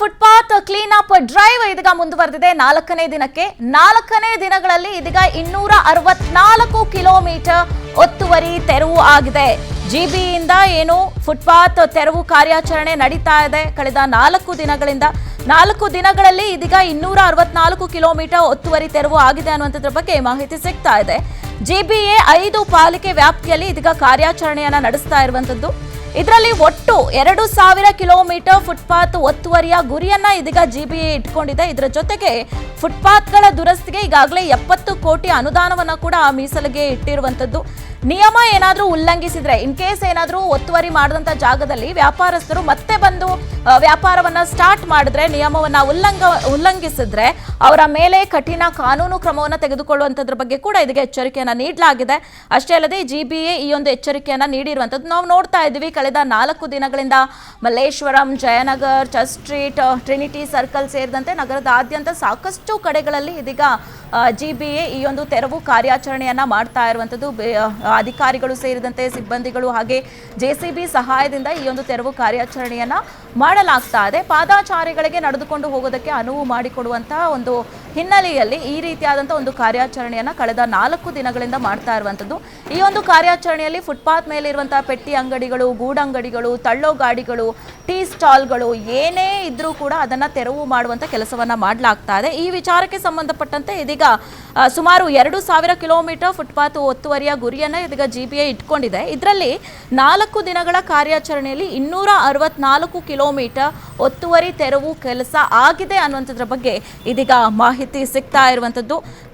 Footpath clean up drive ಇದೀಗ ಮುಂದುವರೆದಿದೆ ನಾಲ್ಕನೇ ದಿನಗಳಲ್ಲಿ ಇದೀಗ 264 ಕಿಲೋಮೀಟರ್ ಒತ್ತುವರಿ ತೆರವು ಆಗಿದೆ. ಜಿಬಿಯಿಂದ ಏನು ಫುಟ್ಪಾತ್ ತೆರವು ಕಾರ್ಯಾಚರಣೆ ನಡೀತಾ ಇದೆ ಕಳೆದ 4 ದಿನಗಳಲ್ಲಿ ಇದೀಗ 264 ಕಿಲೋಮೀಟರ್ ಒತ್ತುವರಿ ತೆರವು ಆಗಿದೆ ಅನ್ನುವಂಥದ್ರ ಬಗ್ಗೆ ಮಾಹಿತಿ ಸಿಗ್ತಾ ಇದೆ. ಜಿಬಿಎ 5 ಪಾಲಿಕೆ ವ್ಯಾಪ್ತಿಯಲ್ಲಿ ಇದೀಗ ಕಾರ್ಯಾಚರಣೆಯನ್ನ ನಡೆಸ್ತಾ ಇರುವಂತದ್ದು. ಇದರಲ್ಲಿ ಒಟ್ಟು 2000 ಕಿಲೋಮೀಟರ್ ಫುಟ್ಪಾತ್ ಒತ್ತುವರಿಯ ಗುರಿಯನ್ನ ಇದೀಗ ಜಿಬಿಎ ಇಟ್ಕೊಂಡಿದೆ. ಇದರ ಜೊತೆಗೆ ಫುಟ್ಪಾತ್ಗಳ ದುರಸ್ತಿಗೆ ಈಗಾಗಲೇ 70 ಕೋಟಿ ಅನುದಾನವನ್ನ ಕೂಡ ಮೀಸಲಿಗೆ ಇಟ್ಟಿರುವಂತದ್ದು. ನಿಯಮ ಏನಾದರೂ ಉಲ್ಲಂಘಿಸಿದ್ರೆ, ಇನ್ ಕೇಸ್ ಏನಾದರೂ ಒತ್ತುವರಿ ಮಾಡಿದಂತ ಜಾಗದಲ್ಲಿ ವ್ಯಾಪಾರಸ್ಥರು ಮತ್ತೆ ಬಂದು ವ್ಯಾಪಾರವನ್ನ ಸ್ಟಾರ್ಟ್ ಮಾಡಿದ್ರೆ, ನಿಯಮವನ್ನ ಉಲ್ಲಂಘಿಸಿದ್ರೆ ಅವರ ಮೇಲೆ ಕಠಿಣ ಕಾನೂನು ಕ್ರಮವನ್ನು ತೆಗೆದುಕೊಳ್ಳುವಂತದ್ರ ಬಗ್ಗೆ ಕೂಡ ಇದಕ್ಕೆ ಎಚ್ಚರಿಕೆಯನ್ನ ನೀಡಲಾಗಿದೆ. ಅಷ್ಟೇ ಅಲ್ಲದೆ ಜಿಬಿಎ ಈ ಒಂದು ಎಚ್ಚರಿಕೆಯನ್ನ ನೀಡಿರುವಂತದ್ದು ನಾವು ನೋಡ್ತಾ ಇದ್ದೀವಿ. ಕಳೆದ 4 ದಿನಗಳಿಂದ Malleshwaram, Jayanagar, church street, Trinity circle ಸೇರಿದಂತೆ ನಗರದಾದ್ಯಂತ ಸಾಕಷ್ಟು ಕಡೆಗಳಲ್ಲಿ ಇದೀಗ ಜಿಬಿಎ ಈ ಒಂದು ತೆರವು ಕಾರ್ಯಾಚರಣೆಯನ್ನ ಮಾಡ್ತಾ ಇರುವಂತದ್ದು. ಅಧಿಕಾರಿಗಳು ಸೇರಿದಂತೆ ಸಿಬ್ಬಂದಿಗಳು ಹಾಗೆ ಜೆಸಿಬಿ ಸಹಾಯದಿಂದ ಈ ಒಂದು ತೆರವು ಕಾರ್ಯಾಚರಣೆಯನ್ನ ಮಾಡಲಾಗ್ತಾ ಇದೆ. ಪಾದಾಚಾರಿಗಳಿಗೆ ನಡೆದುಕೊಂಡು ಹೋಗೋದಕ್ಕೆ ಅನುವು ಮಾಡಿಕೊಡುವಂತಹ ಒಂದು ಹಿನ್ನೆಲೆಯಲ್ಲಿ ಈ ರೀತಿಯಾದಂತಹ ಒಂದು ಕಾರ್ಯಾಚರಣೆಯನ್ನ ಕಳೆದ 4 ದಿನಗಳಿಂದ ಮಾಡ್ತಾ ಇರುವಂತದ್ದು. ಈ ಒಂದು ಕಾರ್ಯಾಚರಣೆಯಲ್ಲಿ ಫುಟ್ಪಾತ್ ಮೇಲೆ ಇರುವಂತಹ ಪೆಟ್ಟಿ ಅಂಗಡಿಗಳು, ಗೂಡಂಗಡಿಗಳು, ತಳ್ಳೋ ಗಾಡಿಗಳು, ಟೀ ಸ್ಟಾಲ್ಗಳು ಏನೇ ಇದ್ರೂ ಕೂಡ ಅದನ್ನ ತೆರವು ಮಾಡುವಂತ ಕೆಲಸವನ್ನ ಮಾಡಲಾಗ್ತಾ ಇದೆ. ಈ ವಿಚಾರಕ್ಕೆ ಸಂಬಂಧಪಟ್ಟಂತೆ ಇದೀಗ ಸುಮಾರು 2000 ಕಿಲೋಮೀಟರ್ ಫುಟ್ಪಾತ್ ಒತ್ತುವರಿಯ ಗುರಿಯನ್ನ ಇದೀಗ ಜಿಬಿಎ ಇಟ್ಕೊಂಡಿದೆ. ಇದರಲ್ಲಿ 4 ದಿನಗಳ ಕಾರ್ಯಾಚರಣೆಯಲ್ಲಿ 264 ಕಿಲೋಮೀಟರ್ ಒತ್ತುವರಿ ತೆರವು ಕೆಲಸ ಆಗಿದೆ ಅನ್ನುವಂಥದ್ರ ಬಗ್ಗೆ ಇದೀಗ ಮಾಹಿತಿ ಸಿಗ್ತಾ ಇರುವಂತದ್ದು.